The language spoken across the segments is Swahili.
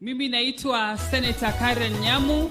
Mimi naitwa Senator Karen Nyamu.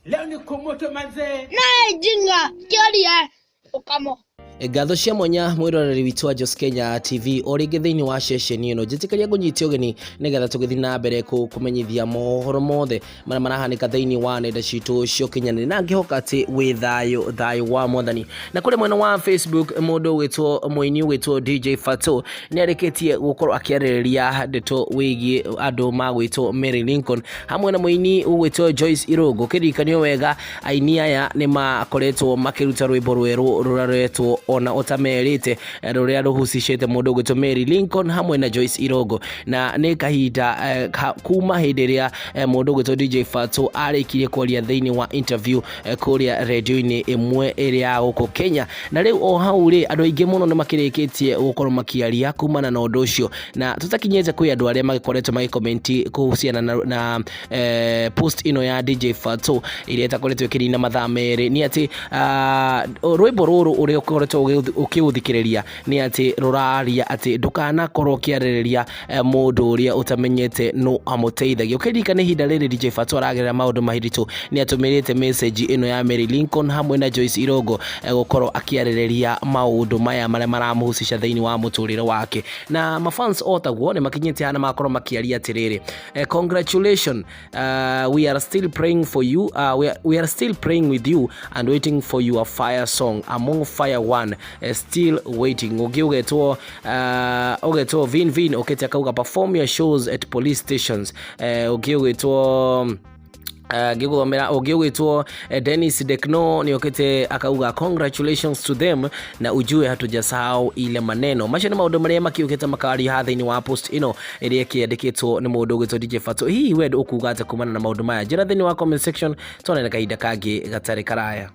Leo ni kumoto manze. Na jinga kiaria ukamo. Ngatho cia mwanya mwiroreri witu wa Jos Kenya TV oringi thiini wa session ino njitikaria gunyitio geni nigetha tugithi na mbere kumenyithia mohoro mothe maria marahanika thiini wa nenda citu cio kinyanire na ngihoka ati wi thayo wa mwathani. Na kuri mwena wa Facebook mundu witwo muini witwo DJ Fatxo ni areketie gukorwo akiaririria ndeto wigie andu magwitwo Mary Lincon hamwe na muini witwo Joyce Irogo. Kirikanio wega aini aya ni makoretwo makiruta rwimbo rweru ruraretwo ona otamerite ruria ruhucicite mundu gwitwo Mary Lincon hamwe na Joyce Irogo. Na ni kahinda kuma hindiria mundu gwitwo DJ Fatxo arikirie kwaria thiini wa interview kuria radio-ini imwe iria guku Kenya. Na riu o hau ri andu aingi muno ni makirikitie gukorwo makiaria kumana na undu ucio, na tutakinyete kwi andu aria magikoretwo magicomment kuhusiana na post ino ya DJ Fatxo iria itakoretwo ikirina mathaa meri. Ni ati rwimbo ruru uria ukoretwo ukiuthikiriria ni ati ruraria ati ndukana korwo kiaririria mundu uria utamenyete no amuteithagia. Ukirika ni hinda riri DJ Fatxo aragerera maundu mahiritu ni atumirite message ino ya Mary Lincon hamwe na Joyce Irogo gukorwo akiaririria maundu maya maria maramuhucisha thiini wa muturire wake. Na mafans otaguo ni makinyete hana makorwo makiaria atiriri, congratulations, we are still praying for you, we are still praying with you and waiting for your fire song among fire one, still waiting. Ugetwo vin okete akauga perform your shows at police stations. Ugetwo gigomera ogewetwo Dennis Dekno ni okete akauga congratulations to them na ujue hatujasahau ile maneno macho ni maundu maria makiuketa makari hathiini wa post ino iria kiandikitwo ni mundu gwitwo DJ Fatxo. Hii wed ukuga ata kumana na maundu maya njira thiini wa comment section tuone na kahinda kangi gatari karaya.